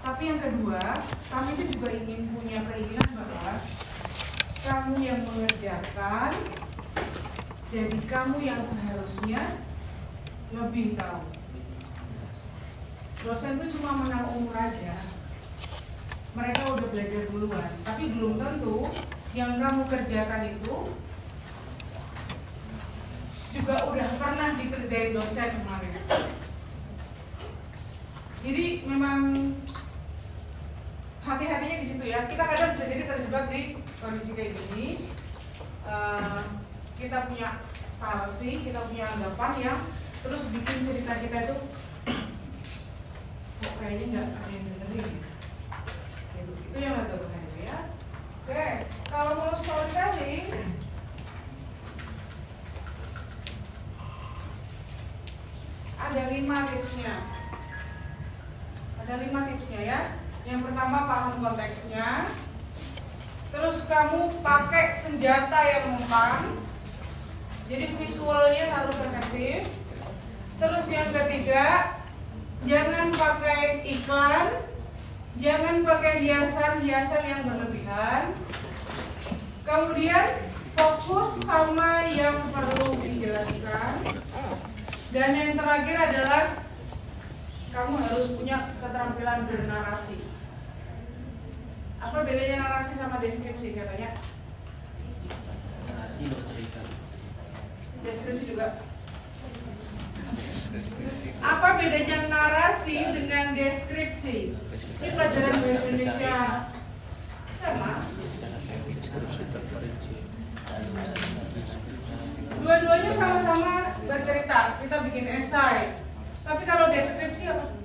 Tapi yang kedua, kami itu juga ingin punya keinginan bahwa kamu yang mengerjakan, jadi kamu yang seharusnya lebih tahu. Dosen itu cuma menang umur aja. Mereka udah belajar duluan, tapi belum tentu yang kamu kerjakan itu juga udah pernah dikerjain dosen kemarin. Jadi memang hati-hatinya di situ ya. Kita kadang bisa jadi terjebak di kondisi kayak gini. Kita punya falsi, kita punya anggapan yang terus bikin cerita kita itu kok kayaknya nggak ada yang dengerin. Itu yang agak berbahaya ya. Oke, kalau mau storytelling, ada 5 tipsnya. Ada 5 tipsnya ya. Yang pertama, paham konteksnya. Terus kamu pakai senjata yang mempan. Jadi visualnya harus efektif. Terus yang ketiga, jangan pakai iklan, jangan pakai hiasan-hiasan yang berlebihan. Kemudian fokus sama yang perlu dijelaskan. Dan yang terakhir adalah kamu harus punya keterampilan bernarasi. Apa bedanya narasi sama deskripsi? Saya tanya. Narasi bercerita. Deskripsi juga. Apa bedanya narasi dengan deskripsi? Ini pelajaran bahasa Indonesia. Sama. Dua-duanya sama-sama bercerita. Kita bikin esai. Tapi kalau deskripsi apa?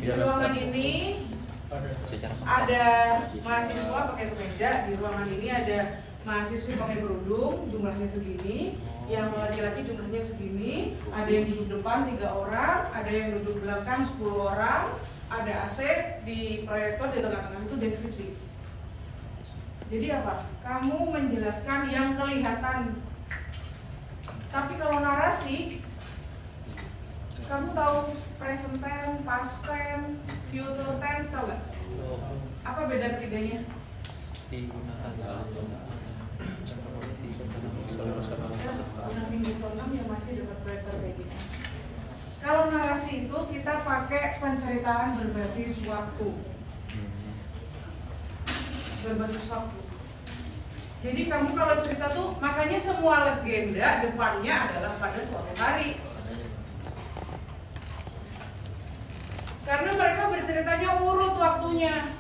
Di ruangan ini ada mahasiswa pakai kemeja. Di ruangan ini ada mahasiswi pakai kerudung. Jumlahnya segini. Yang laki-laki jumlahnya segini. Ada yang duduk depan 3 orang. Ada yang duduk belakang 10 orang. Ada AC di proyektor di tengah-tengah. Itu deskripsi. Jadi apa? Kamu menjelaskan yang kelihatan. Tapi kalau narasi, kamu tahu present tense, past tense, future tense, tahu nggak? Apa beda ketiganya? Udah minggu ke-6 yang masih dapat proyektor kayak gini. Kalau narasi itu kita pakai penceritaan berbasis waktu. Berbasis waktu. Jadi kamu kalau cerita tuh, makanya semua legenda depannya adalah pada suatu hari. Karena mereka berceritanya urut waktunya.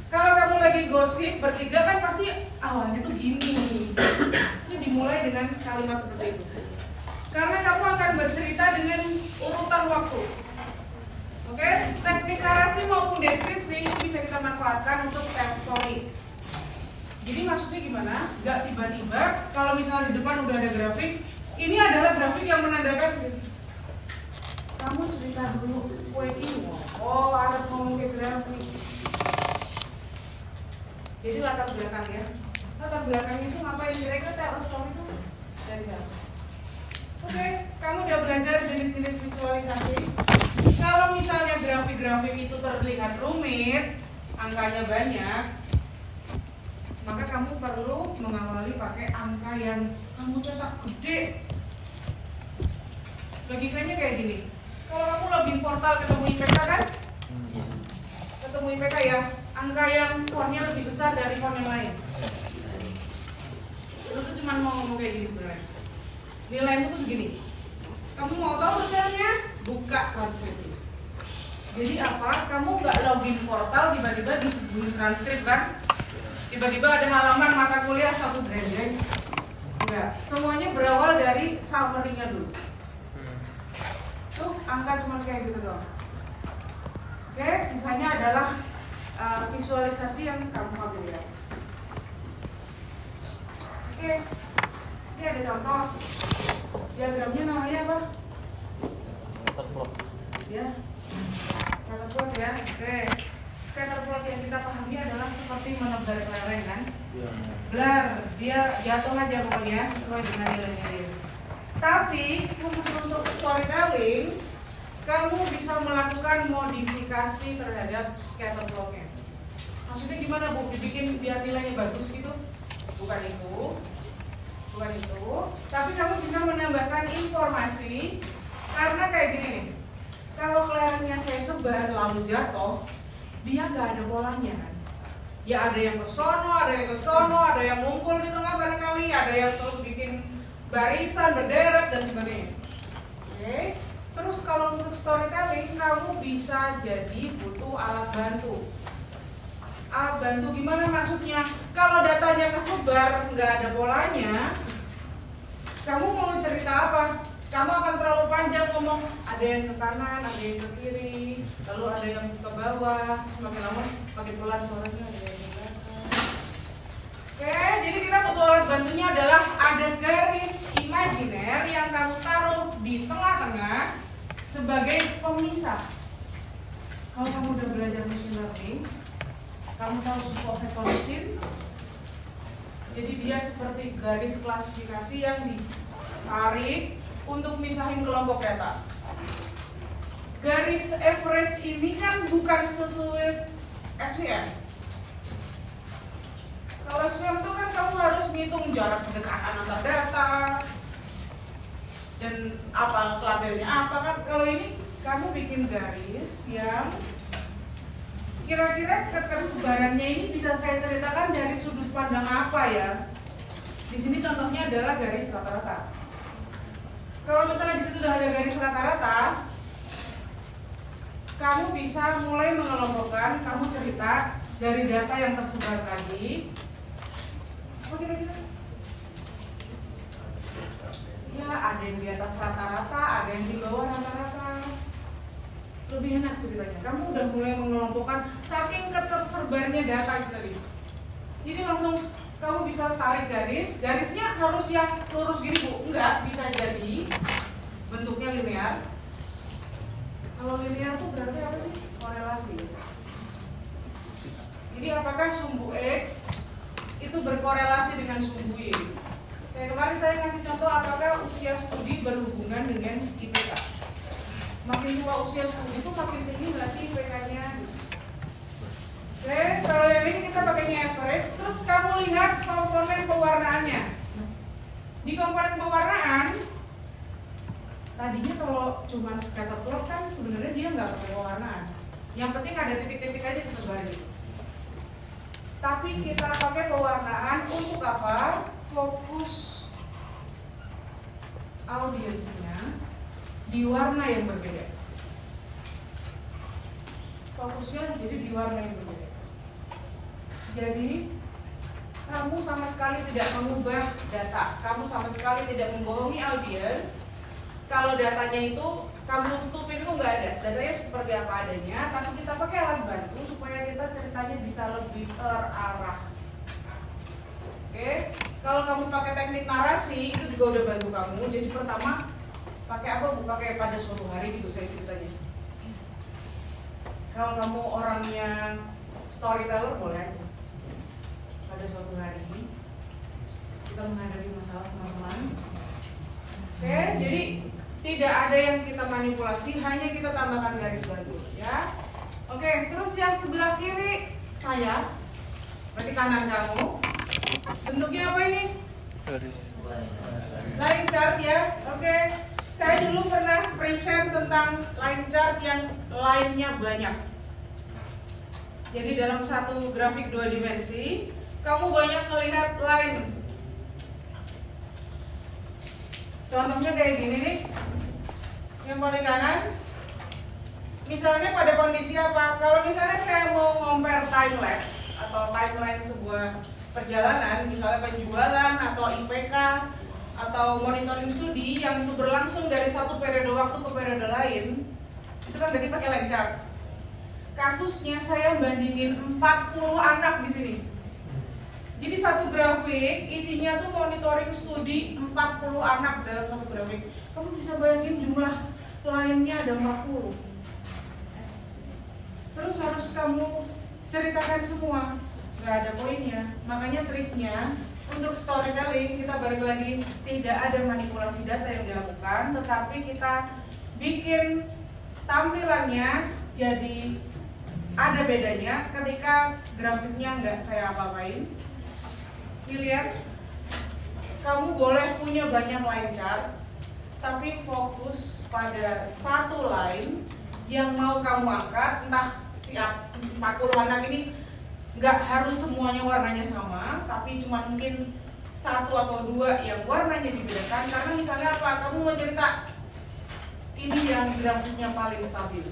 Kalau kamu lagi gosip bertiga kan pasti awalnya tuh gini. Ini dimulai dengan kalimat seperti itu. Karena kamu akan bercerita dengan urutan waktu. Oke, teknik narasi maupun deskripsi itu bisa kita manfaatkan untuk tell story. Jadi maksudnya gimana? Gak tiba-tiba kalau misalnya di depan udah ada grafik, ini adalah grafik yang menandakan gitu. Kamu cerita dulu kue ini. Oh, ada ngomong kayak grafik. Jadi latar belakang ya. Latar belakang itu ngapain? Kira-kira tell story itu dari mana? Oke, kamu udah belajar jenis-jenis visualisasi. Kalau misalnya grafik-grafik itu terlihat rumit, angkanya banyak, maka kamu perlu mengawali pakai angka yang kamu cetak gede. Logikanya kayak gini. Kalau kamu login portal ketemu IPK kan? Ketemu IPK ya, angka yang fontnya lebih besar dari font yang lain. Itu tuh cuma mau ngomong kayak gini sebenarnya. Nilaimu tuh segini. Kamu mau tahu detailnya? Buka transkrip. Jadi apa? Kamu nggak login portal tiba-tiba disuguhin transkrip kan? Tiba-tiba ada halaman mata kuliah 1 branding. Enggak, semuanya berawal dari summary-nya dulu. Tuh, angka cuma kayak gitu doang. Oke, sisanya adalah visualisasi yang kamu ambil ya. Oke, ini ada contoh. Diagramnya namanya apa? Scatter plot. Ya, scatter plot ya. Oke. Scatter plot yang kita pahami adalah seperti menebar kelereng kan? Blar, dia jatuh aja pokoknya sesuai dengan nilainya dia. Tapi untuk storytelling, kamu bisa melakukan modifikasi aplikasi terhadap scatter plotnya. Maksudnya gimana Bu? Dibikin biar nilainya bagus gitu? Bukan itu. Tapi kamu bisa menambahkan informasi karena kayak gini nih. Kalau kelerengnya saya sebar lalu jatuh, dia nggak ada polanya kan? Ya ada yang ke sono, ada yang ngumpul di tengah barangkali, ada yang terus bikin barisan, berderet dan sebagainya. Oke. Terus kalau untuk storytelling, kamu bisa jadi butuh alat bantu. Alat bantu gimana maksudnya? Kalau datanya kesebar, nggak ada polanya, kamu mau cerita apa? Kamu akan terlalu panjang ngomong, ada yang ke kanan, ada yang ke kiri, lalu ada yang ke bawah, semakin lama makin pelan suaranya, ada yang ke belakang. Oke, jadi kita butuh alat bantunya adalah ada garis imajiner yang kamu taruh di tengah-tengah sebagai pemisah. Kalau kamu udah belajar machine learning, kamu tahu support vector machine. Jadi dia seperti garis klasifikasi yang ditarik untuk misahin kelompok data. Garis average ini kan bukan sesuai SVM. Kalau SVM itu kan kamu harus ngitung jarak pendekatan antar data dan apa labelnya apa kan. Kalau ini kamu bikin garis yang kira-kira ketersebarannya ini bisa saya ceritakan dari sudut pandang apa ya? Di sini contohnya adalah garis rata-rata. Kalau misalnya di situ sudah ada garis rata-rata, kamu bisa mulai mengelompokkan, kamu cerita dari data yang tersebar tadi. Apa kira-kira? Ya, ada yang di atas rata-rata, ada yang di bawah rata-rata. Lebih enak ceritanya. Kamu udah mulai mengelompokkan saking ketersebarnya data tadi. Jadi langsung kamu bisa tarik garisnya harus yang lurus gini Bu, enggak, bisa jadi bentuknya linear. Kalau linear tuh berarti apa sih? Korelasi. Jadi apakah sumbu X itu berkorelasi dengan sumbu Y? Kayak kemarin saya ngasih contoh apakah usia studi berhubungan dengan IPK. Makin tua usia studi itu makin tinggi nggak sih IPK-nya? Oke, kalau yang ini kita pakainya average, terus kamu lihat komponen pewarnaannya. Di komponen pewarnaan, tadinya kalau cuma scatter plot kan sebenarnya dia nggak pakai pewarnaan. Yang penting ada titik-titik aja kesebar gitu. Tapi kita pakai pewarnaan untuk apa? Fokus audiensnya di warna yang berbeda. Fokusnya jadi di warna yang berbeda. Jadi kamu sama sekali tidak mengubah data, kamu sama sekali tidak membohongi audiens. Kalau datanya itu kamu tutupin itu nggak ada, datanya seperti apa adanya, tapi kita pakai alat bantu supaya kita ceritanya bisa lebih terarah. Oke, kalau kamu pakai teknik narasi itu juga udah bantu kamu. Jadi pertama pakai apa Bu? Pakai pada suatu hari gitu saya ceritanya. Kalau kamu orangnya storyteller boleh aja. Pada suatu hari kita menghadapi masalah teman-teman. Oke, jadi tidak ada yang kita manipulasi, hanya kita tambahkan garis bantu ya. Oke, terus yang sebelah kiri saya, berarti kanan kamu. Bentuknya apa ini? Line chart ya. Oke, saya dulu pernah present tentang line chart yang line-nya banyak. Jadi dalam satu grafik 2 dimensi kamu banyak melihat line. Contohnya kayak gini nih. Yang paling kanan, misalnya pada kondisi apa? Kalau misalnya saya mau compare time lapse atau timeline sebuah perjalanan, misalnya penjualan atau IPK atau monitoring studi yang itu berlangsung dari satu periode waktu ke periode lain, itu kan berarti pakai line chart. Kasusnya saya bandingin 40 anak di sini. Jadi satu grafik isinya tuh monitoring studi 40 anak dalam satu grafik. Kamu bisa bayangin jumlah lainnya ada 40. Terus harus kamu ceritakan semua, nggak ada poinnya. Makanya triknya untuk storytelling kita balik lagi, tidak ada manipulasi data yang dilakukan, tetapi kita bikin tampilannya Jadi ada bedanya ketika grafiknya nggak saya apa-apain. Ini lihat, kamu boleh punya banyak line chart, tapi fokus pada satu line yang mau kamu angkat. Entah siap 40 anak ini nggak harus semuanya warnanya sama, tapi cuma mungkin 1 atau 2 yang warnanya dibedakan. Karena misalnya apa, kamu mau cerita ini yang grafiknya paling stabil.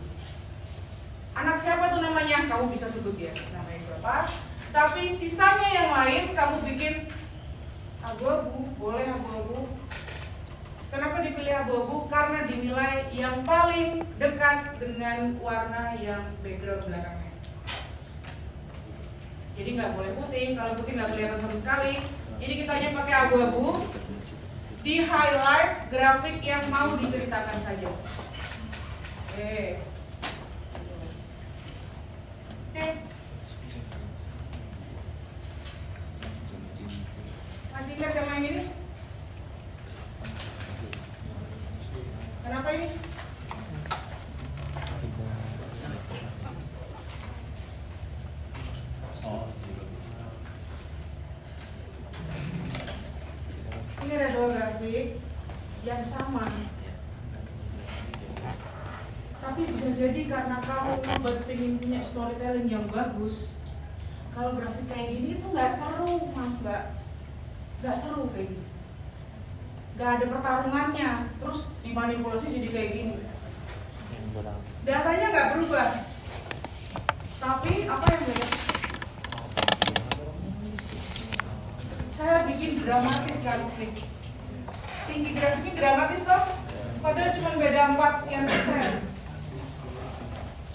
Anak siapa tuh namanya? Kamu bisa sebut ya, namanya siapa. Tapi sisanya yang lain kamu bikin abu-abu, boleh abu-abu. Kenapa dipilih abu-abu? Karena dinilai yang paling dekat dengan warna yang background belakangnya. Jadi nggak boleh putih, kalau putih nggak kelihatan sama sekali. Jadi kita hanya pakai abu-abu, di highlight grafik yang mau diceritakan saja. Oke. Masih ingat yang main ini? Kenapa ini? Ini ada 2 grafik yang sama. Tapi bisa jadi karena kamu pengen punya storytelling yang bagus, kalau grafik kayak gini tuh nggak seru, Mas Mbak. Nggak seru kayak gini. Nggak ada pertarungannya, terus dimanipulasi jadi kayak gini. Datanya nggak berubah, tapi apa yang beda? Saya bikin dramatis kan, tinggi grafiknya dramatis toh, padahal cuma beda 4 sekian %.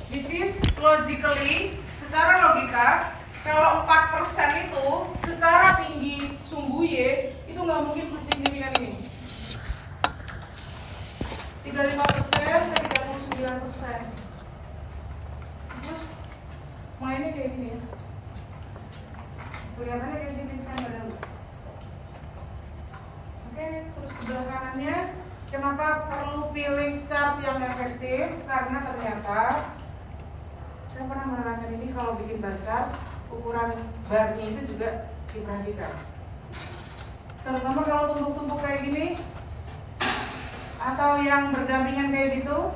Which is logically, secara logika, kalau 4% itu secara tinggi sumbu Y itu nggak mungkin sesignifikan ini. 35% dan 39%. Terus mainnya kayak gini ya. Kelihatannya kayak signifikan padahal. Oke, terus sebelah kanannya, kenapa perlu pilih chart yang efektif? Karena ternyata saya pernah menerangkan ini, kalau bikin bar chart, ukuran barnya itu juga diperhatikan. Terutama kalau tumpuk-tumpuk kayak gini atau yang berdampingan kayak gitu,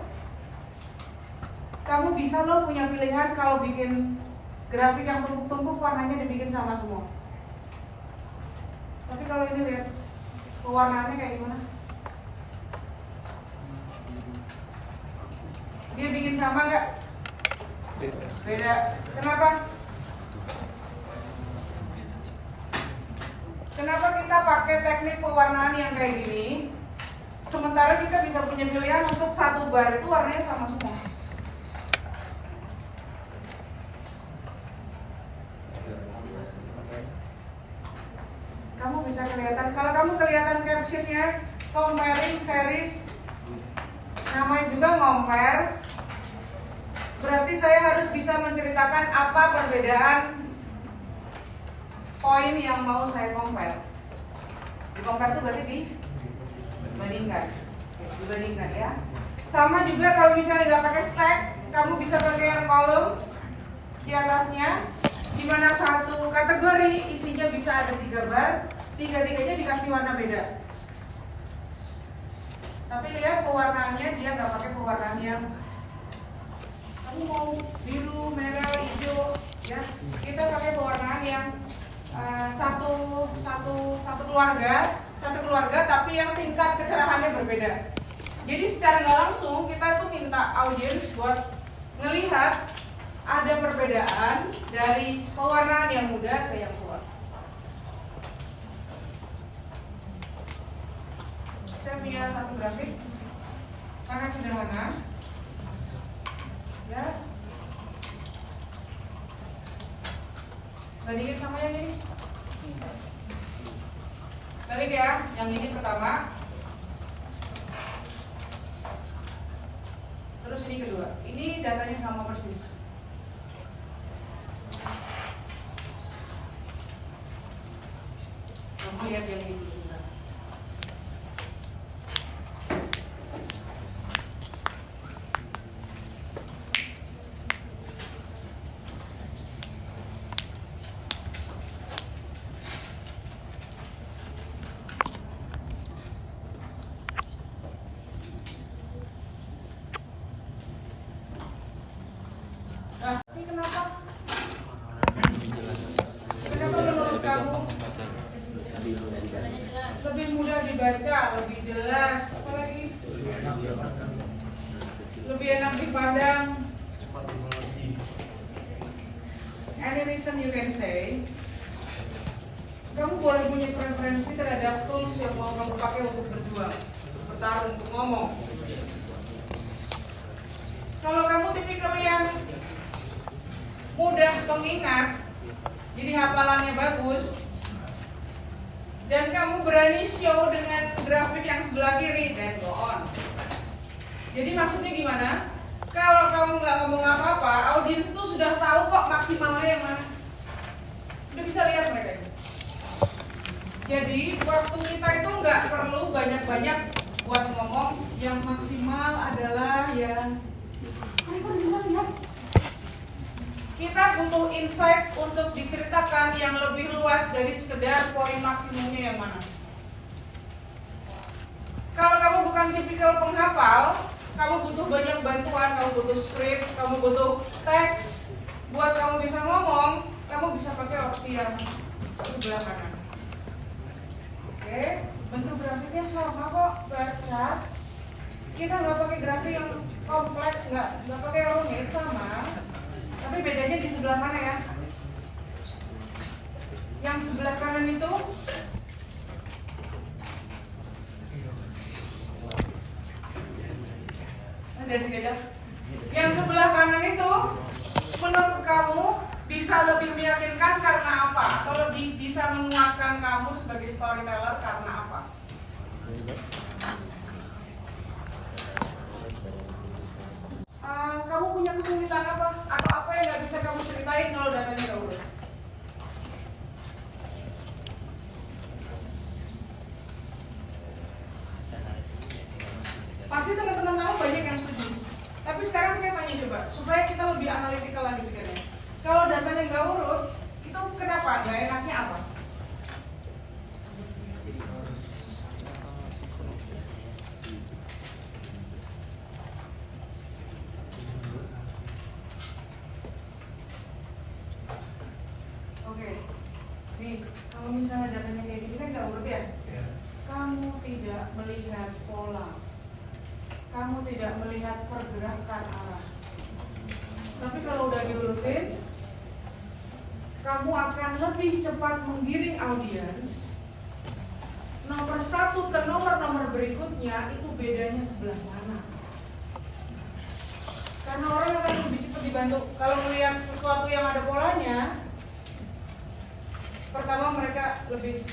kamu bisa loh punya pilihan kalau bikin grafik yang tumpuk-tumpuk warnanya dibikin sama semua. Tapi kalau ini lihat pewarnaannya kayak gimana? Dia bikin sama nggak? Beda. Kenapa? Kenapa kita pakai teknik pewarnaan yang kayak gini? Sementara kita bisa punya pilihan untuk satu bar itu warnanya sama semua. Kamu bisa kelihatan, kalau kamu kelihatan captionnya comparing series, namanya juga compare, berarti saya harus bisa menceritakan apa perbedaan poin yang mau saya compare. Di compare itu berarti dibandingkan ya. Sama juga kalau misalnya nggak pakai stack, kamu bisa pakai yang kolom di atasnya, di mana satu kategori isinya bisa ada 3 bar, tiga-tiganya dikasih warna beda. Tapi lihat pewarnaannya, dia nggak pakai pewarnaan yang kamu mau biru, merah, hijau, ya. Kita pakai pewarnaan yang satu keluarga, tapi yang tingkat kecerahannya berbeda. Jadi secara nggak langsung kita tuh minta audiens buat ngelihat ada perbedaan dari pewarnaan yang muda ke yang tua. Saya punya satu grafik sangat sederhana, ya. Bandingin sama yang ini. Balik ya, yang ini pertama, terus ini kedua. Ini datanya sama persis. Kamu lihat yang ini. lebih enak dipandang? Any reason you can say? Kamu boleh punya preferensi terhadap tools yang mau kamu pakai untuk berjuang, bertarung, untuk ngomong. Kalau kamu tipikal yang mudah mengingat, jadi hafalannya bagus, dan kamu berani show dengan grafik yang sebelah kiri, then go on. Jadi maksudnya gimana? Kalau kamu nggak ngomong apa-apa, audiens tuh sudah tahu kok maksimalnya yang mana. Udah bisa lihat mereka itu. Jadi waktu kita itu nggak perlu banyak-banyak buat ngomong. Yang maksimal adalah yang kita butuh insight untuk diceritakan yang lebih luas dari sekedar poin maksimumnya yang mana. Kalau kamu bukan tipikal penghafal, kamu butuh banyak bantuan, kamu butuh script, kamu butuh teks. Buat kamu bisa ngomong, kamu bisa pakai opsi yang sebelah kanan. Oke, bentuk grafiknya sama kok, bar chart. Kita nggak pakai grafik yang kompleks, nggak pakai rumit, sama. Tapi bedanya di sebelah mana ya? Yang sebelah kanan itu dari sini aja. Yang sebelah kanan itu menurut kamu bisa lebih meyakinkan karena apa? Atau lebih bisa menguatkan kamu sebagai storyteller karena apa? Kamu punya kesulitan apa? Atau apa yang nggak bisa kamu ceritain kalau datanya nggak urut? Pasti teman-teman kamu banyak yang setuju. Tapi sekarang saya tanya coba, supaya kita lebih analitikal lagi pikirnya. Kalau datanya nggak urut, itu kenapa? Nggak enaknya apa? Oke, nih kalau misalnya datanya kayak gini kan nggak urut ya? Kamu tidak melihat pola. Kamu tidak melihat pergerakan arah. Tapi kalau udah diurutin, kamu akan lebih cepat menggiring audiens. Nomor satu ke nomor berikutnya itu bedanya sebelah mana? Karena orang akan lebih cepat dibantu. Kalau melihat sesuatu yang ada polanya, pertama mereka lebih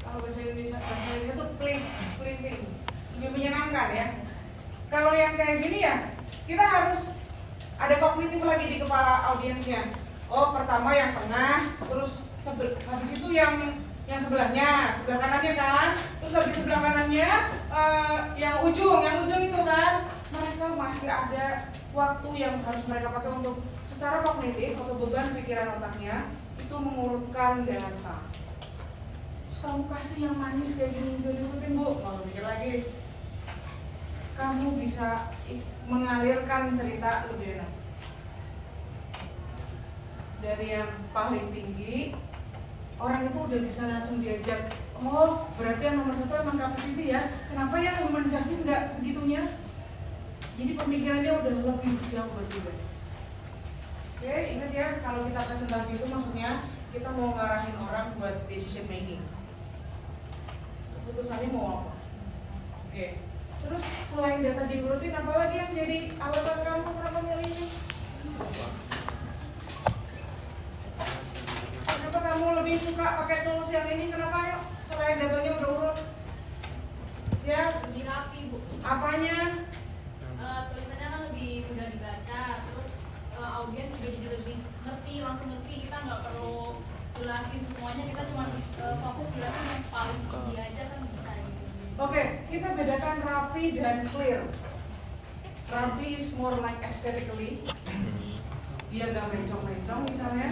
kalau bahasa Indonesia itu pleasing, lebih menyenangkan ya. Kalau yang kayak gini ya, kita harus ada kognitif lagi di kepala audiensnya. Oh, pertama yang tengah, terus habis itu yang sebelahnya, sebelah kanannya kan, terus habis sebelah kanannya yang ujung itu kan. Mereka masih ada waktu yang harus mereka pakai untuk secara kognitif atau beban pikiran otaknya itu mengurutkan data. Kamu kasih yang manis kayak gini udah diikutin bu, kalau mikir lagi, kamu bisa mengalirkan cerita lebih enak. Dari yang paling tinggi, orang itu udah bisa langsung diajak. Oh, berarti yang nomor satu emang capacity ya. Kenapa yang human service nggak segitunya? Jadi pemikirannya udah lebih jauh berbeda. Oke, ingat ya, kalau kita presentasi itu maksudnya kita mau ngarahin orang buat decision making. Keputusannya mau apa? Oke. Terus selain data diurutin, apalagi yang jadi alasan kamu kenapa milihnya? Kenapa kamu lebih suka pakai tools yang ini? Kenapa yuk? Selain datanya udah urut? Ya, lebih rapi bu. Apanya? Tulisannya kan lebih mudah dibaca, terus audiens juga jadi lebih ngerti, langsung ngerti. Kita nggak perlu jelasin semuanya, kita cuma fokus jelasin yang paling tinggi aja kan bisa gitu. Oke, kita bedakan rapi dan clear. Rapi is more like aesthetically, dia nggak mencong-mencong misalnya.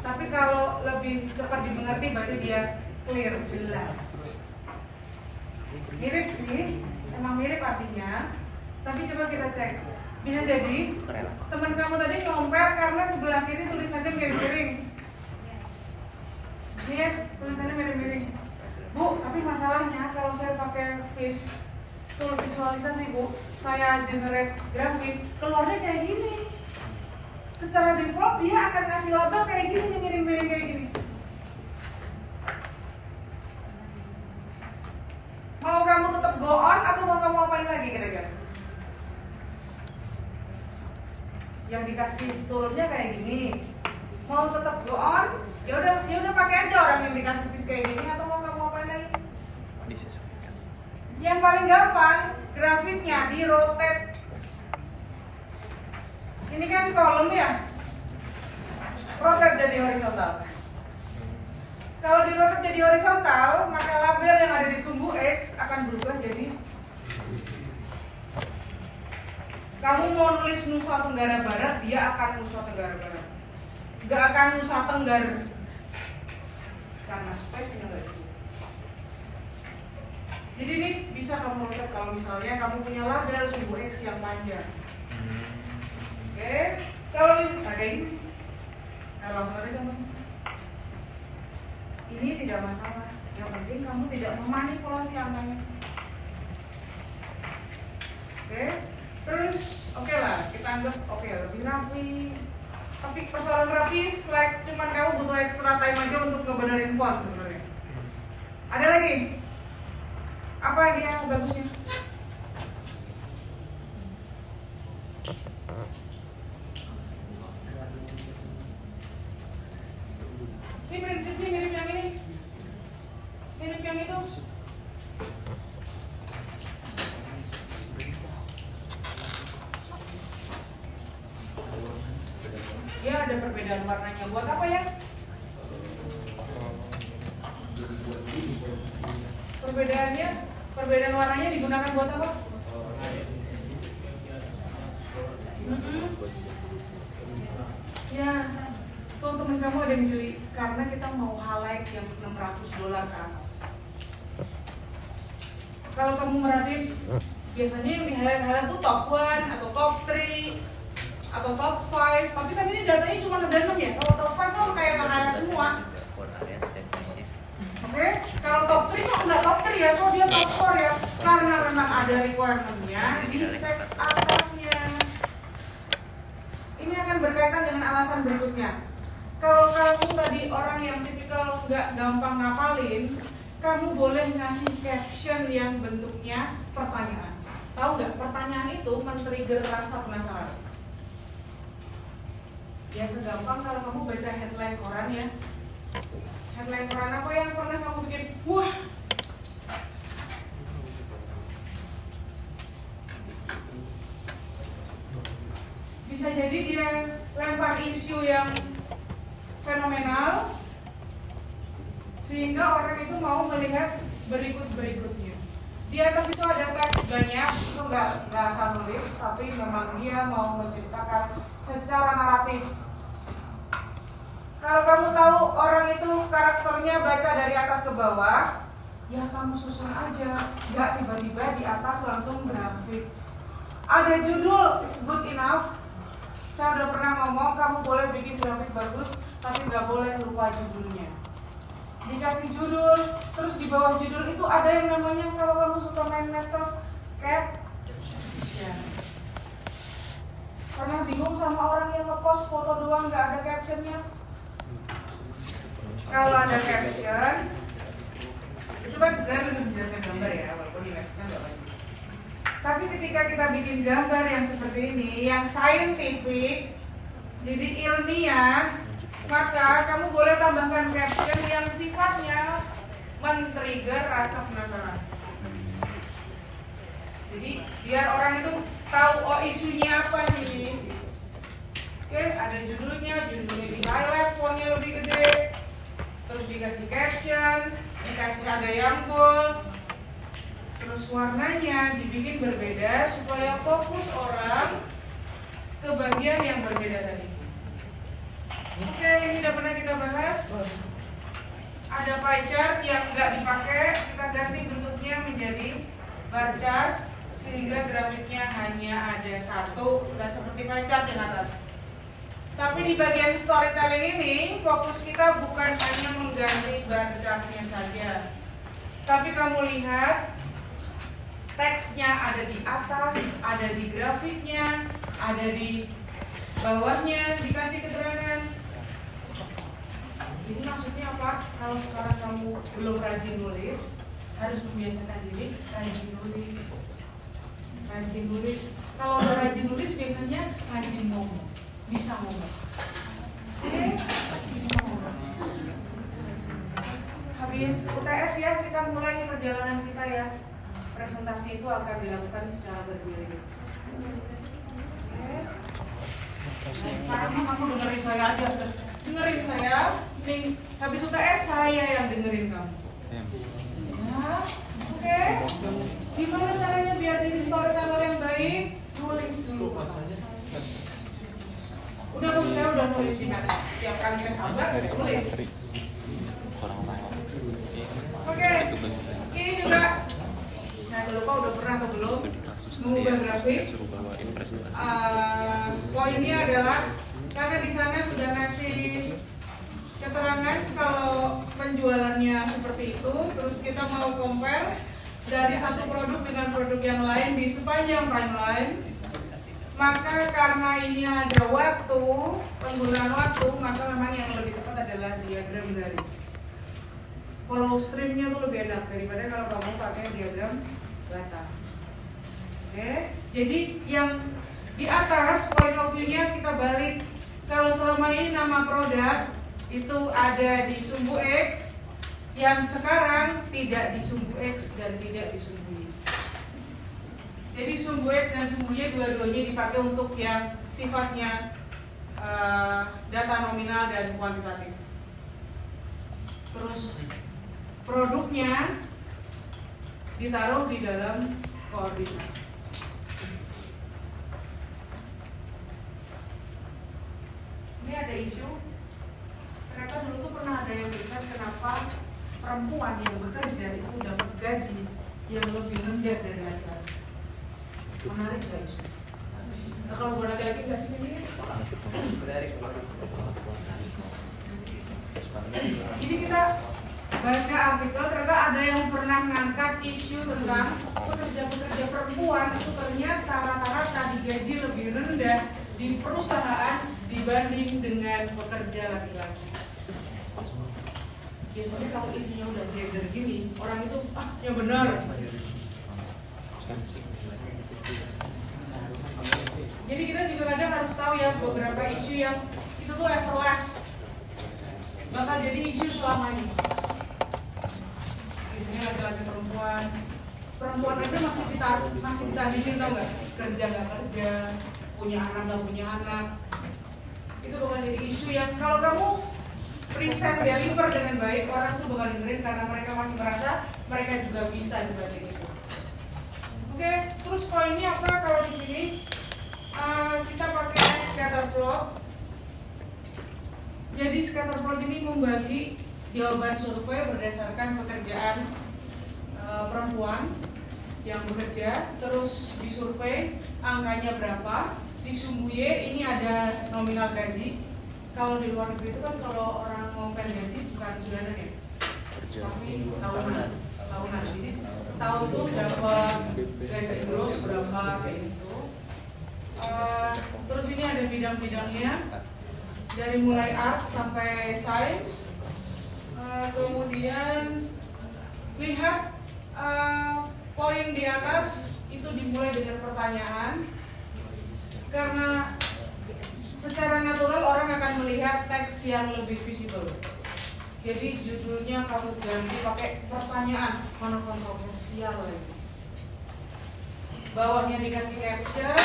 Tapi kalau lebih cepat dimengerti berarti dia clear, jelas. Mirip sih, emang mirip artinya. Tapi coba kita cek. Bisa jadi teman kamu tadi ngomper karena sebelah kiri tulisannya miring-miring. Iya, tulisannya miring-miring. Bu, tapi masalahnya kalau saya pakai fish tool visualisasi Bu, saya generate grafik, keluarnya kayak gini. Secara default dia akan ngasih label kayak gini, miring-miring kayak gini. Mau kamu tetap go on atau mau kamu apain lagi kira-kira? Yang dikasih toolnya kayak gini. Mau tetap go on, ya udah pakai aja orang yang dikasih piece kayak gini atau mau kamu apain lagi? Yang paling gampang grafiknya di rotate. Ini kan kolom ya, rotate jadi horizontal. Kalau di rotate jadi horizontal, maka label yang ada di sumbu X akan berubah jadi. Kamu mau nulis Nusa Tenggara Barat, dia akan Nusa Tenggara Barat. Gak akan Nusa Tenggara. Karena space-nya nggak cukup. Jadi ini bisa kamu lihat kalau misalnya kamu punya label sumbu X yang panjang. Oke, kalau ini ada ini, langsung aja contoh. Ini tidak masalah. Yang penting kamu tidak memanipulasi angkanya. Oke, terus oke lah, kita anggap oke lebih rapi. Tapi persoalan rapi, like cuman kamu butuh extra time aja untuk ngebenerin font sebenarnya. Ada lagi? Apa dia bagusnya? Ini prinsipnya mirip yang ini, mirip yang itu. Ya ada perbedaan warnanya. Buat apa ya? Perbedaan warnanya digunakan buat apa? Ya, tuh temen kamu ada yang jeli karena kita mau highlight yang $600 ke atas. Kalau kamu merhatiin, biasanya yang di highlight tuh top 1 atau top 3 atau top 5. Tapi kan ini datanya cuma ada 6 ya. Kalau top 5 kan kayak highlight semua. Oke, kalau top 3 kok nggak top 3 ya, kok dia top 4 ya? Karena memang ada requirement-nya di teks atasnya. Ini akan berkaitan dengan alasan berikutnya. Kalau kamu tadi orang yang tipikal nggak gampang ngapalin, kamu boleh ngasih caption yang bentuknya pertanyaan. Tahu nggak, pertanyaan itu men-trigger rasa penasaran. Ya segampang kalau kamu baca headline koran ya. Headline koran apa yang pernah kamu bikin? Wah, bisa jadi dia lempar isu yang fenomenal sehingga orang itu mau melihat berikut-berikutnya. Di atas itu ada teks banyak, itu nggak asal nulis, tapi memang dia mau menciptakan secara naratif. Kalau kamu tahu orang itu karakternya baca dari atas ke bawah, ya kamu susun aja, nggak tiba-tiba di atas langsung grafik. Ada judul, is good enough. Saya udah pernah ngomong, kamu boleh bikin grafik bagus, tapi nggak boleh lupa judulnya. Dikasih judul, terus di bawah judul itu ada yang namanya, kalau kamu suka main medsos, caption. Pernah bingung sama orang yang ngepost foto doang nggak ada captionnya? Kalau ada caption, itu kan sebenarnya lebih menjelaskan gambar ya, walaupun di medsos kan nggak banyak. Tapi ketika kita bikin gambar yang seperti ini, yang scientific, jadi ilmiah, maka kamu boleh tambahkan caption yang sifatnya men-trigger rasa penasaran. Jadi biar orang itu tahu, oh isunya apa nih. Oke, ada judulnya di highlight, fontnya lebih gede. Terus dikasih caption, dikasih ada yang bold. Terus warnanya dibikin berbeda supaya fokus orang ke bagian yang berbeda tadi. Oke, ini udah pernah kita bahas. Ada pie chart yang nggak dipakai, kita ganti bentuknya menjadi bar chart sehingga grafiknya hanya ada satu, nggak seperti pie chart yang atas. Tapi di bagian storytelling ini, fokus kita bukan hanya mengganti bar chartnya saja, tapi kamu lihat teksnya ada di atas, ada di grafiknya, ada di bawahnya, dikasih keterangan. Jadi maksudnya apa? Kalau sekarang kamu belum rajin nulis, harus membiasakan diri rajin nulis. Rajin nulis. Kalau udah rajin nulis biasanya rajin ngomong, bisa ngomong. Oke, bisa ngomong. Habis UTS ya, kita mulai perjalanan kita ya. Presentasi itu akan dilakukan secara berdiri. Sekarang kamu dengerin saya aja, dengerin saya. Nih, habis UTS saya yang dengerin kamu. Nah, oke. Gimana caranya biar jadi storyteller yang baik? Nulis dulu. Udah Bu, saya udah nulis di medsos. Tiap kali saya sabar, nulis. Oke. Ini juga. Nah, lupa udah pernah atau belum mengubah grafik. Poinnya adalah karena di sana sudah ngasih keterangan kalau penjualannya seperti itu, terus kita mau compare dari satu produk dengan produk yang lain di sepanjang timeline. Maka karena ini ada waktu, penggunaan waktu, maka memang yang lebih tepat adalah diagram garis. Follow streamnya tuh lebih enak daripada kalau kamu pakai diagram data. Oke, jadi yang di atas point of view-nya kita balik. Kalau selama ini nama produk itu ada di sumbu X, yang sekarang tidak di sumbu X dan tidak di sumbu Y. Jadi sumbu X dan sumbu Y dua-duanya dipakai untuk yang sifatnya data nominal dan kuantitatif. Terus produknya ditaruh di dalam koordinat. Ini ada isu. Ternyata dulu tuh pernah ada yang riset kenapa perempuan yang bekerja itu dapat gaji yang lebih rendah dari laki-laki. Menarik gak isu? Nah, kalau buat laki-laki nggak sih ini? Jadi kita baca artikel, ternyata ada yang pernah ngangkat isu tentang pekerja-pekerja perempuan itu ternyata rata-rata digaji lebih rendah di perusahaan dibanding dengan pekerja laki-laki. Biasanya kalau isunya udah gender gini, orang itu ya benar. Jadi kita juga kadang harus tahu ya beberapa isu yang itu tuh everlast, bakal jadi isu selamanya. Biasanya laki-laki perempuan aja masih ditandingin, tau nggak? Kerja nggak kerja, punya anak nggak punya anak. Itu bakal jadi isu yang kalau kamu present deliver dengan baik, orang tuh bakal dengerin karena mereka masih merasa mereka juga bisa dibanding itu. Oke, terus poinnya apa kalau di sini? Kita pakai scatter plot. Jadi scatter plot ini membagi jawaban survei berdasarkan pekerjaan perempuan yang bekerja, terus disurvei angkanya berapa. Di sumbu Y ini ada nominal gaji. Kalau di luar negeri itu kan kalau orang ngomongin gaji bukan bulanan ya, tapi tahunan. Jadi setahun tuh dapat gaji gross berapa kayak gitu. Terus ini ada bidang-bidangnya dari mulai art sampai science. Kemudian lihat poin di atas itu dimulai dengan pertanyaan, karena secara natural orang akan melihat teks yang lebih visible. Jadi judulnya kamu ganti pakai pertanyaan, mana kontroversial lagi. Bawahnya dikasih caption,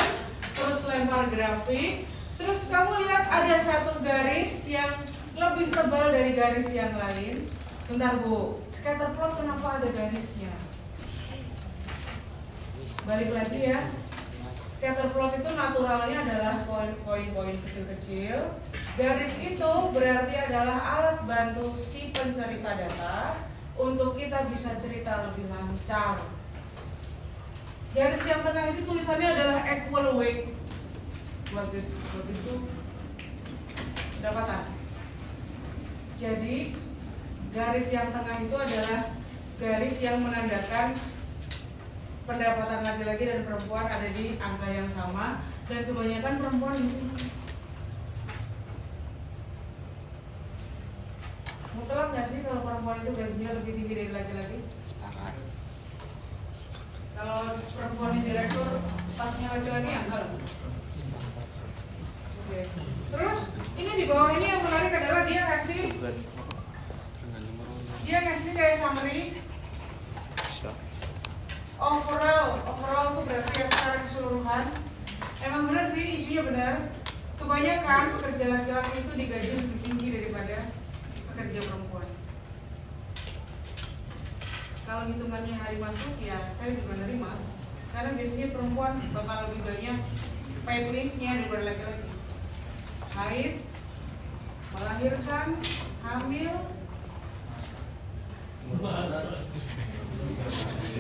terus lempar grafik, terus kamu lihat ada satu garis yang lebih tebal dari garis yang lain. Bentar Bu, scatter plot kenapa ada garisnya? Balik lagi ya. Scatter plot itu naturalnya adalah poin-poin kecil-kecil. Garis itu berarti adalah alat bantu si pencerita data untuk kita bisa cerita lebih lancar. Garis yang tengah itu tulisannya adalah equal weight. Bagus itu pendapatan. Jadi garis yang tengah itu adalah garis yang menandakan pendapatan laki-laki dan perempuan ada di angka yang sama dan kebanyakan perempuan di sini. Mutlak nggak sih kalau perempuan itu gajinya lebih tinggi dari laki-laki? Sepakat. Kalau perempuan yang direktur, pasnya laki-laki enggak. Oke. Terus ini di bawah ini yang menarik adalah dia ngasih kayak summary. Overall itu berarti yang secara keseluruhan. Emang benar sih, isunya benar. Kebanyakan pekerja laki-laki itu digaji lebih tinggi daripada pekerja perempuan. Kalau hitungannya hari masuk, ya saya juga nerima. Karena biasanya perempuan bakal lebih banyak paid leave-nya daripada laki-laki. Haid, melahirkan, hamil.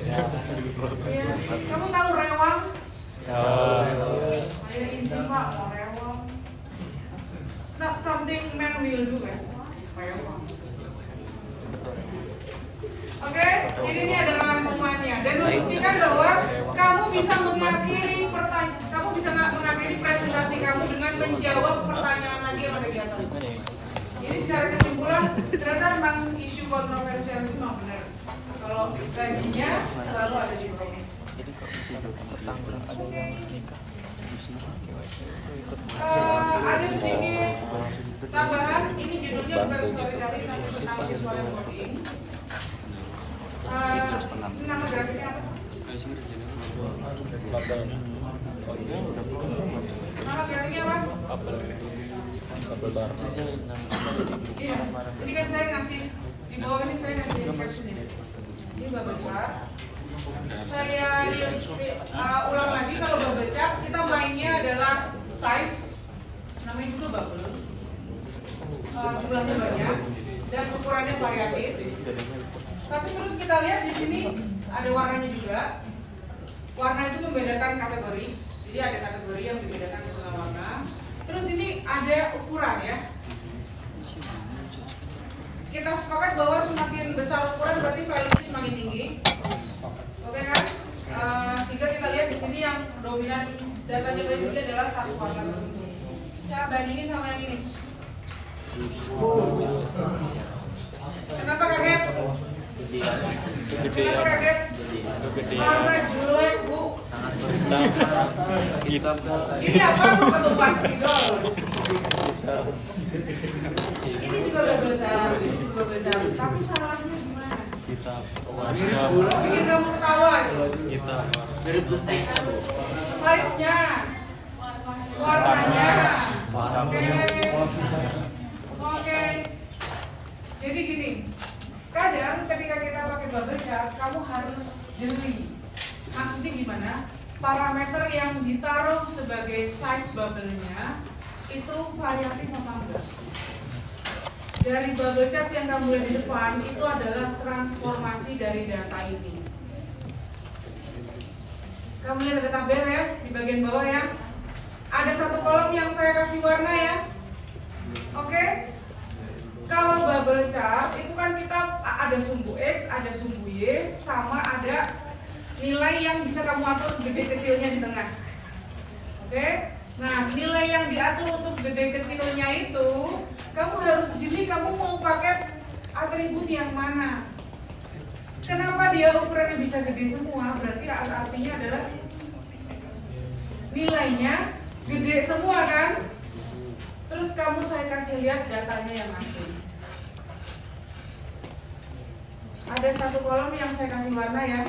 Ya, kamu tahu rewang? Saya ini Pak, mau rewang. It's not something men will do kan? Rewang. Oke, jadi ini adalah rangkumannya dan membuktikan bahwa kamu bisa mengakhiri presentasi kamu dengan menjawab pertanyaan lagi yang ada di atas. Jadi secara kesimpulan ternyata memang isu kontroversial itu memang benar. Kalau gajinya selalu ada di bawah. Jadi kok bisa petang ada yang nikah cewek ikut ada sedikit tambahan. Ini judulnya bukan storytelling tapi tentang visual coding. Nama grafiknya apa? Nama grafiknya apa? Iya, ini kan saya ngasih di bawah ini saya ngasih caption ini. Ini bubble chart. Saya ulang lagi kalau bubble chart kita mainnya adalah size, namanya juga bubble. Jumlahnya banyak dan ukurannya variatif. Tapi terus kita lihat di sini ada warnanya juga. Warna itu membedakan kategori. Jadi ada kategori yang dibedakan dengan warna. Terus ini ada ukuran ya. Kita sepakat bahwa semakin besar ukuran berarti value semakin tinggi. Oke kan? Sehingga kita lihat di sini yang dominan datanya paling tinggi adalah satu warna tertentu. Saya bandingin sama yang ini. Kenapa kaget? Kenapa kaget? Karena jelek bu. hitam. Ini apa? Ketupat spidol. Ini juga udah belajar, ini juga belajar. Tapi salahnya gimana? Hitam. Lo bikin kamu ketawa. Hitam. Size-nya, warnanya. Oke. Jadi gini. Kadang ketika kita pakai bubble chart, kamu harus jeli. Maksudnya gimana? Parameter yang ditaruh sebagai size bubble-nya itu variatif apa enggak? Dari bubble chart yang kamu lihat di depan itu adalah transformasi dari data ini. Kamu lihat ada tabel ya di bagian bawah ya. Ada satu kolom yang saya kasih warna ya. Oke? Kalau bubble chart itu kan kita ada sumbu X, ada sumbu Y, sama ada nilai yang bisa kamu atur gede kecilnya di tengah. Oke? Nah, nilai yang diatur untuk gede kecilnya itu, kamu harus jeli kamu mau pakai atribut yang mana. Kenapa dia ukurannya bisa gede semua? Berarti artinya adalah nilainya gede semua kan? Terus saya kasih lihat datanya yang asli. Ada satu kolom yang saya kasih warna ya.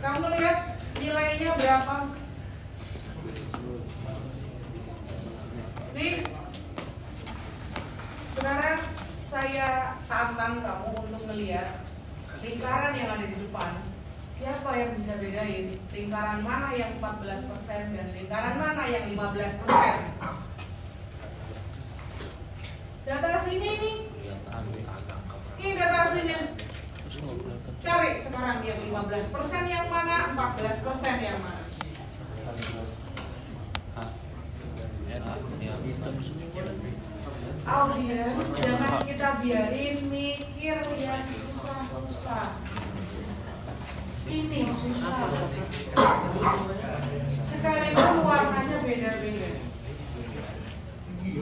Kamu lihat nilainya berapa? Nih, sekarang saya tantang kamu untuk melihat lingkaran yang ada di depan. Siapa yang bisa bedain lingkaran mana yang 14% dan lingkaran mana yang 15%? Data aslinya ini. Ini data aslinya. Cari sekarang yang 15% yang mana, 14% yang mana. Audiens, jangan kita biarin mikir yang susah-susah. Ini susah. Sekalipun warnanya beda-beda.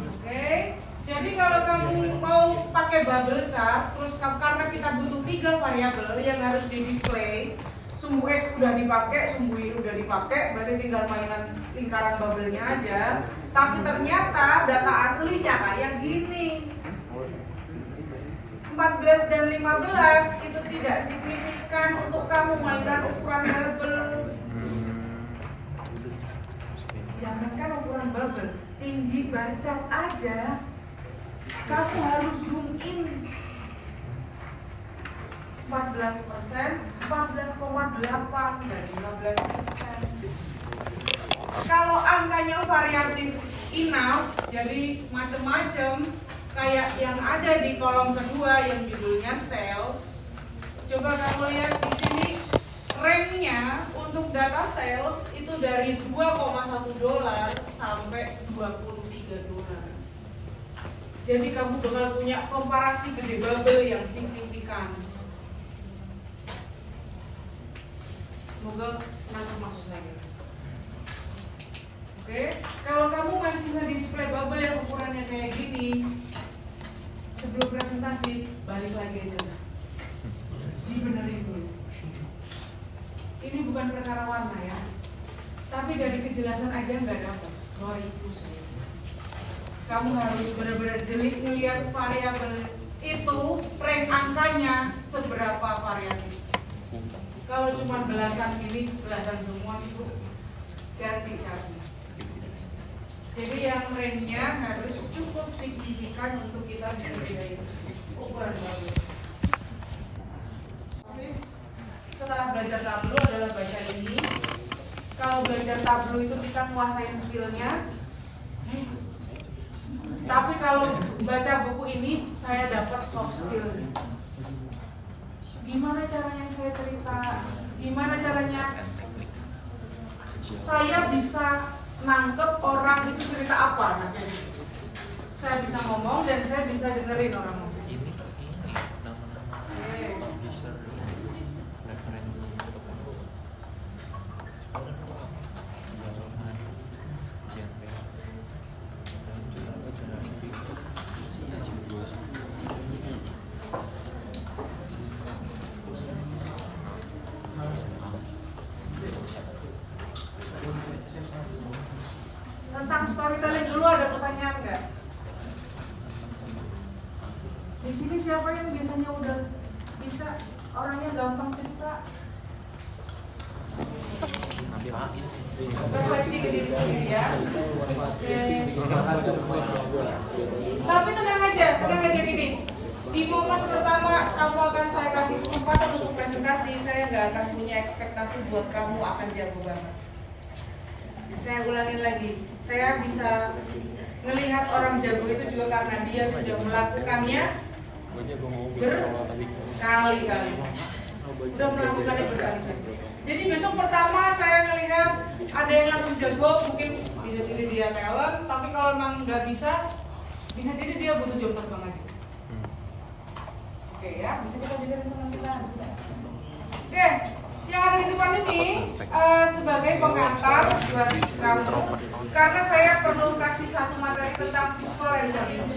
Oke, jadi kalau kamu mau pakai bubble chart, terus karena kita butuh 3 variabel yang harus di display, sumbu X udah dipakai, sumbu Y udah dipakai, berarti tinggal mainan lingkaran bubble-nya aja. Tapi ternyata data aslinya kayak gini. 14 dan 15 itu tidak signifikan untuk kamu mainan ukuran bubble. Jangankan ukuran bubble, tinggi bacat aja kamu harus zoom in 14%, 14,8 dan 15%. Kalau angkanya variatif enough, jadi macam-macam kayak yang ada di kolom kedua yang judulnya sales. Coba kamu lihat di sini range-nya untuk data sales itu dari $2,1 sampai $23. Jadi kamu bakal punya komparasi gede bubble yang signifikan. Semoga nangkep maksud saya. Oke, kalau kamu masih nge-display bubble yang ukurannya kayak gini, sebelum presentasi balik lagi aja lah. Dibenerin dulu. Ini bukan perkara warna ya, tapi dari kejelasan aja nggak dapat. Sorry itu saya. Kamu harus benar-benar jeli ngelihat variabel itu rank angkanya seberapa variatif. Kalau cuma belasan ini, belasan semua itu ganti caranya. Jadi yang range-nya harus cukup signifikan untuk kita bisa bedain ukuran bubble. Habis setelah belajar tableau adalah baca ini. Kalau belajar tableau itu kita nguasain skill-nya. Tapi kalau baca buku ini saya dapat soft skill-nya. Gimana caranya saya cerita? Gimana caranya saya bisa nangkep orang itu cerita apa? Nah, kayak gitu. Saya bisa ngomong dan saya bisa dengerin orang ngomong. Tentang storytelling dulu ada pertanyaan nggak? Di sini siapa yang biasanya udah bisa orangnya gampang cerita? Refleksi ke diri sendiri ya. Tapi tenang aja gini. Di momen pertama kamu akan saya kasih kesempatan untuk presentasi, saya nggak akan punya ekspektasi buat kamu akan jago banget. Saya ulangin lagi, saya bisa melihat orang jago itu juga karena dia sudah melakukannya berkali-kali. Sudah melakukannya berkali-kali. Jadi besok pertama saya ngelihat ada yang langsung jago, mungkin bisa jadi dia talent, tapi kalau emang nggak bisa jadi dia butuh jam terbang aja. Oke ya, bisa kita bicara tentang kita. Oke. Yang ada di depan ini sebagai pengantar buat kamu, karena saya perlu kasih satu materi tentang visual rendering.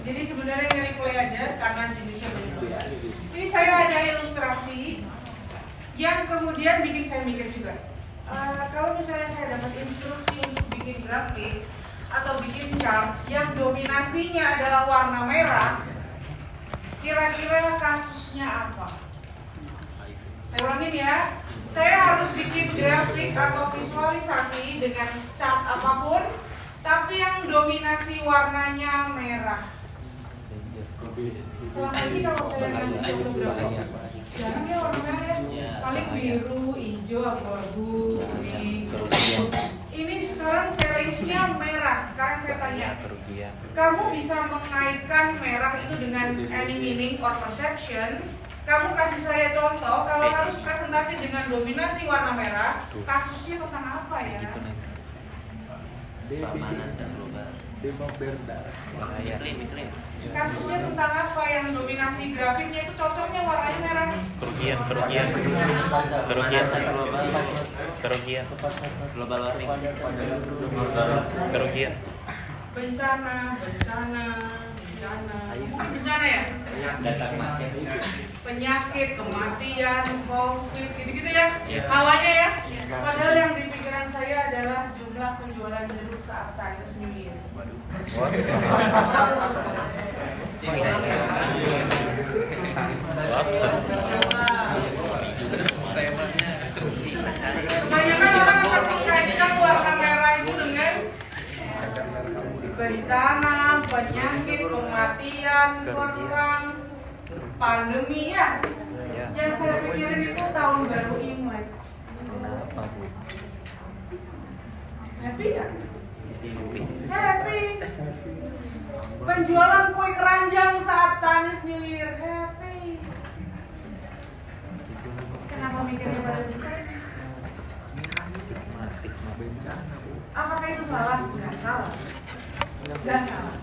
Jadi sebenarnya dari play aja karena jenisnya banyak. Ini saya ada ilustrasi yang kemudian bikin saya mikir juga. Kalau misalnya saya dapat instruksi untuk bikin grafik atau bikin chart yang dominasinya adalah warna merah, kira-kira kasusnya apa? Saya ulangin ya, saya harus bikin grafik atau visualisasi dengan chart apapun, tapi yang dominasi warnanya merah. Selama ini kalau saya ngasih contoh grafik, jarang ya warna merah, paling biru, hijau, abu-abu, kuning. Ini sekarang challenge-nya merah. Sekarang saya tanya, kamu bisa mengaitkan merah itu dengan any meaning or perception? Kamu kasih saya contoh, kalau harus presentasi dengan dominasi warna merah, kasusnya tentang apa ya? Pemanas dan global. Kasusnya tentang apa yang dominasi grafiknya itu cocoknya warnanya merah? Kerugian. Global warning. Kerugian. Bencana ya? Penyakit, kematian, COVID, gitu-gitu ya? Hawanya ya? Padahal yang di pikiran saya adalah jumlah penjualan jeruk saat Chinese New Year. Kebanyakan orang akan mengkaitkan warna merah itu dengan bencana, penyakit, kematian, perang, pandemi ya. Yang saya pikirin itu tahun baru Imlek. Happy ya? Happy. Penjualan kue keranjang saat Chinese New Year. Happy. Kenapa mikirnya pada bencana? Apakah itu salah? Nggak salah. Nggak salah.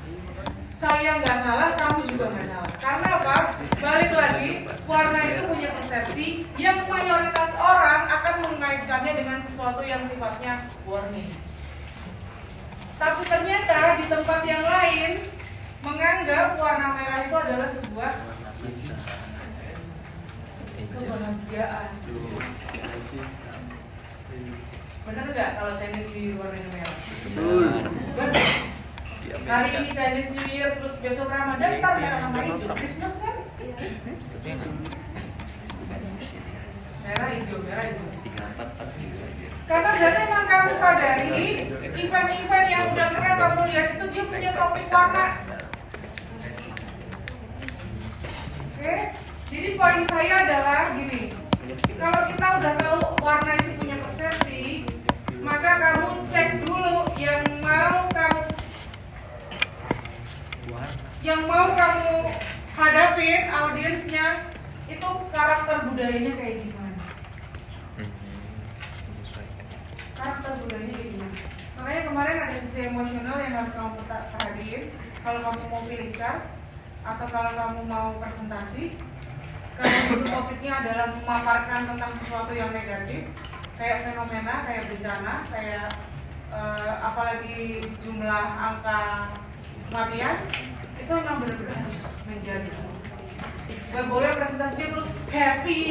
Saya nggak salah, kamu juga nggak salah. Karena apa? Balik lagi, warna itu punya persepsi yang mayoritas orang akan mengaitkannya dengan sesuatu yang sifatnya warni. Tapi ternyata di tempat yang lain menganggap warna merah itu adalah sebuah kebahagiaan. Benar nggak kalau Chinese New Year warnanya merah? Benar. Hari ini Chinese New Year, terus besok Ramadan, ntar merah sama hijau. Christmas kan? Merah hijau. Karena berarti memang kamu sadari event-event yang udah pernah kamu lihat itu dia punya topik warna. Oke? Jadi poin saya adalah gini. Kalau kita udah tahu warna itu punya persepsi, maka kamu cek dulu yang mau kamu hadapin audiensnya itu karakter budayanya kayak gimana. Karakter budayanya kayak gimana. Makanya kemarin ada sisi emosional yang harus kamu perhatiin kalau kamu mau pilih chart atau kalau kamu mau presentasi. Kalau itu topiknya adalah memaparkan tentang sesuatu yang negatif, kayak fenomena, kayak bencana, kayak apalagi jumlah angka kematian, itu memang benar-benar harus menjadi. Gak boleh presentasinya terus happy,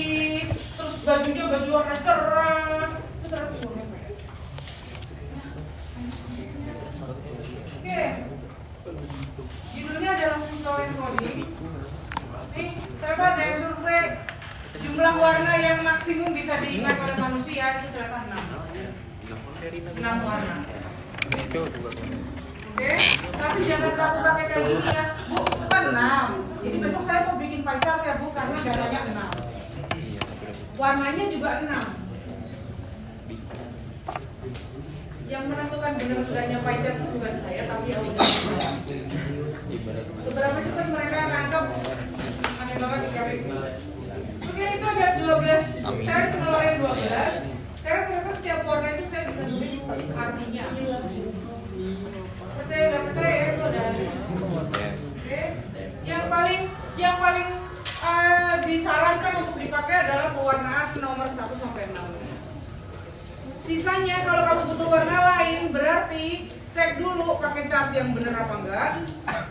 terus bajunya baju warna cerah, itu terus boleh. Oke, judulnya adalah visual encoding. Nih, ternyata ada yang survei jumlah warna yang maksimum bisa diingat oleh manusia itu ternyata 6 warna. Oke, tapi jangan terlalu pakai kayak gini ya, Bu, itu kan 6. Jadi besok saya mau bikin pie chart ya Bu, karena datanya 6. Warnanya juga 6. Yang menentukan benar enggaknya pie chart itu bukan saya, tapi audiens. Seberapa cepat mereka nangkep aneh banget di grafik. Oke, itu ada 12. Saya ngeluarin 12. Karena ternyata setiap warna itu saya bisa nulis artinya. Percaya nggak percaya itu ada. Oke. Yang paling disarankan untuk dipakai adalah pewarnaan nomor 1 sampai 6. Sisanya kalau kamu butuh warna lain berarti cek dulu pakai chart yang benar apa enggak.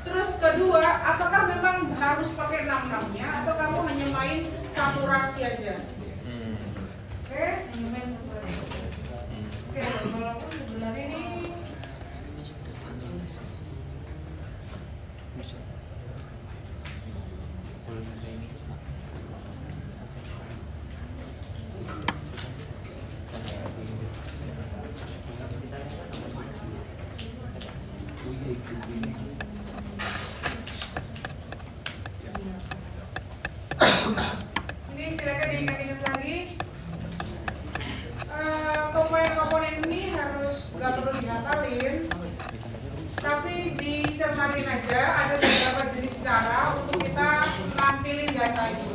Terus kedua, apakah memang harus pakai 6-6-nya atau kamu hanya main saturasi aja? Oke, main saturasi. Oke, walaupun sebenarnya ini ini silakan diingat-ingat lagi. Komponen-komponen ini harus nggak perlu dihafalin, tapi dicermatin aja. Ada beberapa jenis cara untuk kita nampilin data itu.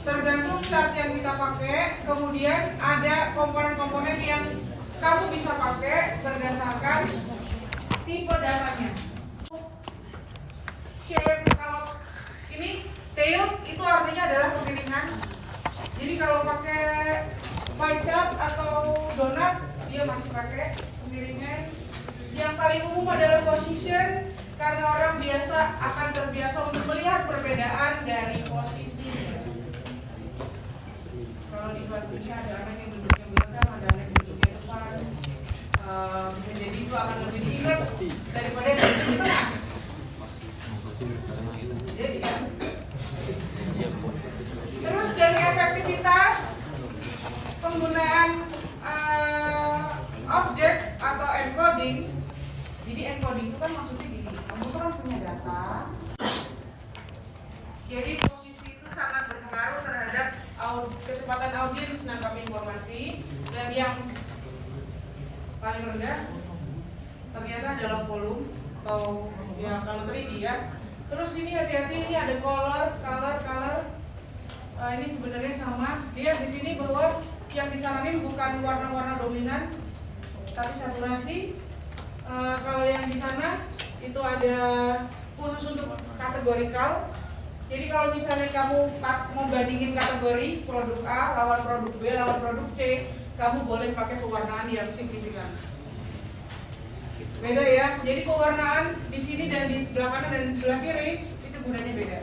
Tergantung chart yang kita pakai, kemudian ada komponen-komponen yang kamu bisa pakai berdasarkan tipe datanya. Shape, kalau ini tail itu artinya adalah kemiringan. Jadi kalau pakai pie chart atau donat dia masih pakai kemiringan. Yang paling umum adalah position, karena orang akan terbiasa untuk melihat perbedaan dari posisi. Kalau di kelas ini ada anak yang duduknya belakang, ada anak yang duduknya depan. Bisa jadi itu akan lebih diingat daripada yang duduk di tengah. Jadi, terus dari efektivitas penggunaan objek atau encoding. Jadi encoding itu kan maksudnya gini, komputer kan punya data. Jadi posisi itu sangat berpengaruh terhadap kecepatan audiens menangkap informasi. Dan yang paling rendah ternyata adalah volume atau ya kalau 3D ya. Terus ini hati-hati, ini ada color. Ini sebenarnya sama. Lihat di sini bahwa yang disaranin bukan warna-warna dominan, tapi saturasi. Kalau yang di sana itu ada khusus untuk kategorikal. Jadi kalau misalnya kamu mau bandingin kategori produk A lawan produk B lawan produk C, kamu boleh pakai pewarnaan yang signifikan. Beda ya. Jadi pewarnaan di sini dan di sebelah kanan dan di sebelah kiri itu gunanya beda.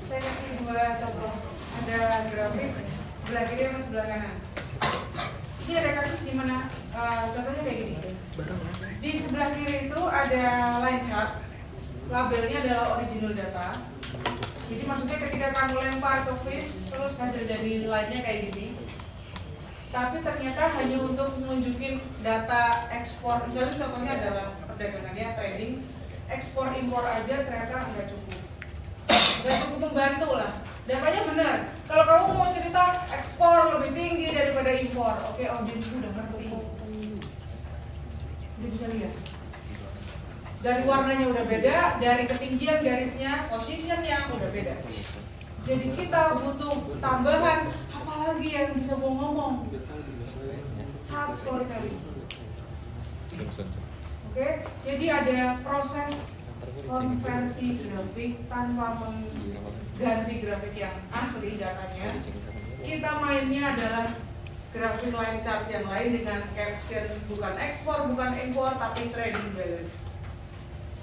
Saya kasih dua contoh. Ada grafik sebelah kiri sama sebelah kanan. Ini ada kasus di mana contohnya kayak gini. Di sebelah kiri itu ada line chart, labelnya adalah original data. Jadi maksudnya ketika kamu lempar ke fish, terus hasil dari line-nya kayak gini. Tapi ternyata hanya untuk menunjukin data ekspor. Misalnya contohnya adalah perdagangannya trading, ekspor impor aja ternyata nggak cukup. Nggak cukup membantu lah. Datanya benar. Kalau kamu mau cerita ekspor lebih tinggi daripada impor, oke, audiens udah ngerti. Udah bisa lihat. Dari warnanya udah beda, dari ketinggian garisnya, positionnya udah beda. Jadi kita butuh tambahan, apalagi yang bisa ngomong. Saat storytelling. Oke, jadi ada proses konversi grafik tanpa mengganti grafik yang asli datanya. Kita mainnya adalah grafik line chart yang lain dengan caption bukan ekspor, bukan impor, tapi trading balance.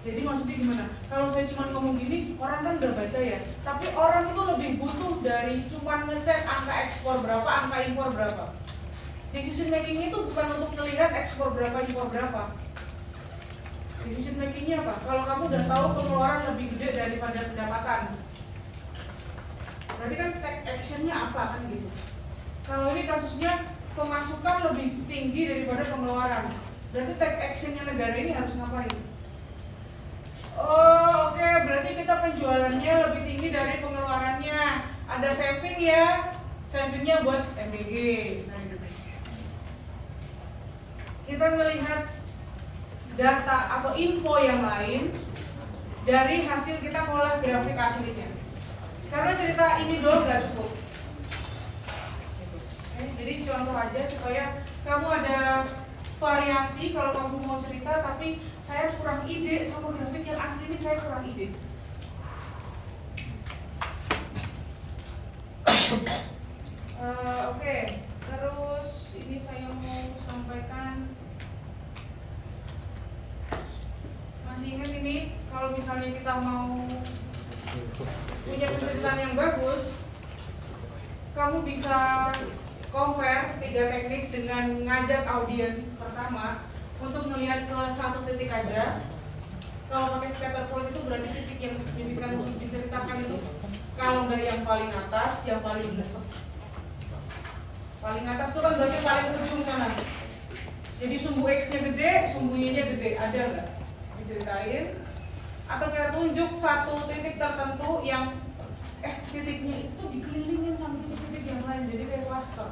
Jadi maksudnya gimana? Kalau saya cuma ngomong gini, orang kan udah baca ya. Tapi orang itu lebih butuh dari cuma ngecek angka ekspor berapa, angka impor berapa. Decision making itu bukan untuk melihat ekspor berapa, impor berapa. Decision makingnya apa? Kalau kamu udah tahu pengeluaran lebih gede daripada pendapatan, berarti kan take actionnya apa kan gitu. Kalau ini kasusnya pemasukan lebih tinggi daripada pengeluaran, berarti take actionnya negara ini harus ngapain? Oh oke, berarti kita penjualannya lebih tinggi dari pengeluarannya. Ada saving ya, savingnya buat MBG misalnya gitu. Kita melihat data atau info yang lain dari hasil kita ngolah grafik aslinya. Karena cerita ini doang nggak cukup. Jadi contoh aja supaya kamu ada variasi kalau kamu mau cerita, tapi saya kurang ide sama grafik yang asli ini, saya kurang ide. Oke, terus ini saya mau sampaikan. Masih ingat ini, kalau misalnya kita mau punya penceritaan yang bagus, kamu bisa compare 3 teknik dengan ngajak audiens. Pertama, untuk melihat ke satu titik aja. Kalau pakai scatter point itu berarti titik yang signifikan untuk diceritakan itu kalau nggak yang paling atas, yang paling besar. Paling atas itu kan berarti paling ujung kanan. Jadi sumbu X-nya gede, sumbu Y-nya gede, ada nggak? Diceritain. Atau kita tunjuk satu titik tertentu yang titiknya itu dikelilingin sama titik-titik yang lain, jadi kayak cluster.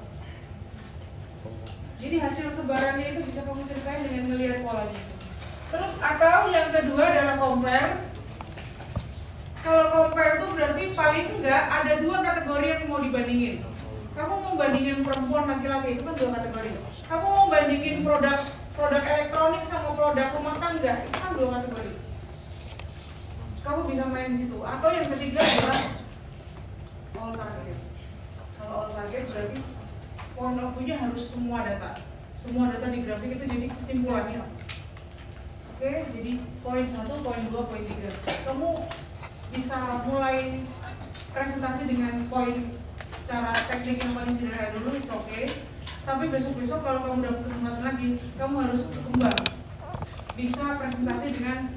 Jadi hasil sebarannya itu bisa kamu ceritain dengan melihat polanya. Terus atau yang kedua adalah compare. Kalau compare itu berarti paling enggak ada dua kategori yang mau dibandingin. Kamu mau bandingin perempuan laki-laki itu kan dua kategori. Kamu mau bandingin produk elektronik sama produk rumah tangga itu kan dua kategori. Kamu bisa main gitu. Atau yang ketiga adalah all target. Kalau all target berarti point of view-nya harus semua data. Semua data di grafik itu jadi kesimpulannya. Oke, jadi poin 1, poin 2, poin 3. Kamu bisa mulai presentasi dengan poin cara teknik yang paling sederhana dulu, it's okay. Tapi besok-besok kalau kamu dapat kesempatan lagi, kamu harus berkembang. Bisa presentasi dengan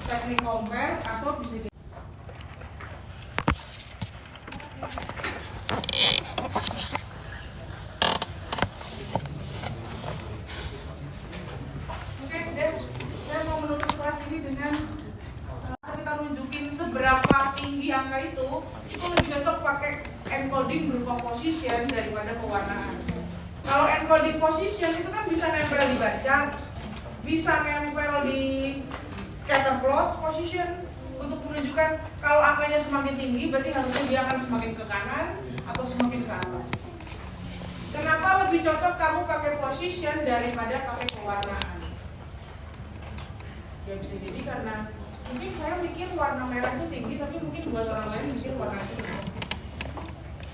teknik compare atau bisa jadi angka itu lebih cocok pakai encoding berupa position daripada pewarnaan. Kalau encoding position itu kan bisa nempel di baca, bisa nempel di scatter plot position untuk menunjukkan kalau angkanya semakin tinggi berarti harusnya dia akan semakin ke kanan atau semakin ke atas. Kenapa lebih cocok kamu pakai position daripada pakai pewarnaan? Ya bisa jadi karena mungkin saya mikir warna merah itu tinggi, tapi mungkin buat orang lain mikir warna itu tinggi.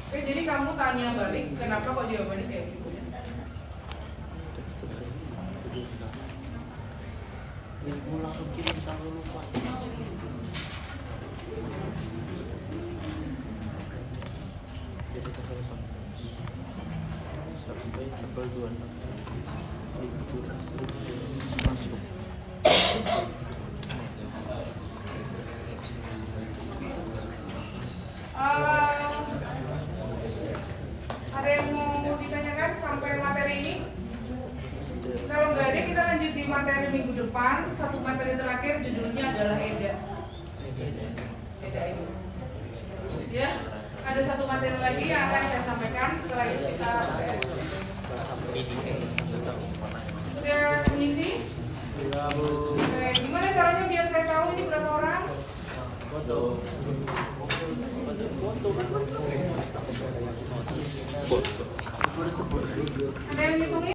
Oke, jadi kamu tanya balik, kenapa kok jawabannya kayak gitu ya? Langsung kirim sama lupa. Jadi sampai tanggal 26 masuk. Ada yang mau ditanyakan sampai materi ini? Kalau nggak ada, kita lanjut di materi minggu depan. Satu materi terakhir judulnya adalah EDA. EDA ini. Ya, ada satu materi lagi yang akan saya sampaikan. Setelah itu kita sudah mengisi. Oke, gimana caranya biar saya tahu ini berapa orang? Ada yang hitungin?